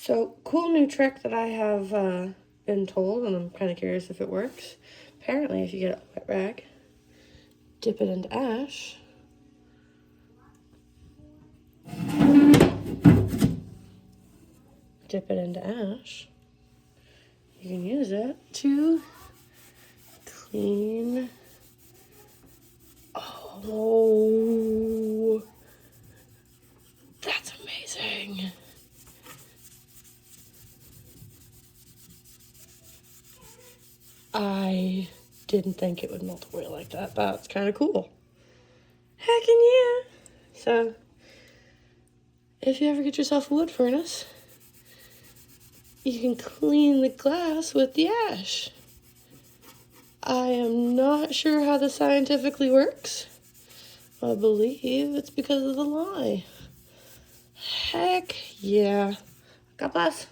So, cool new trick that I have been told, and I'm kind of curious if it works. Apparently, if you get a wet rag, dip it into ash, you can use it to clean. Oh, that's amazing. I didn't think it would melt away like that. That's kind of cool. Heckin' yeah. So, if you ever get yourself a wood furnace, you can clean the glass with the ash. I am not sure how this scientifically works. I believe it's because of the lye. Heck yeah. God bless.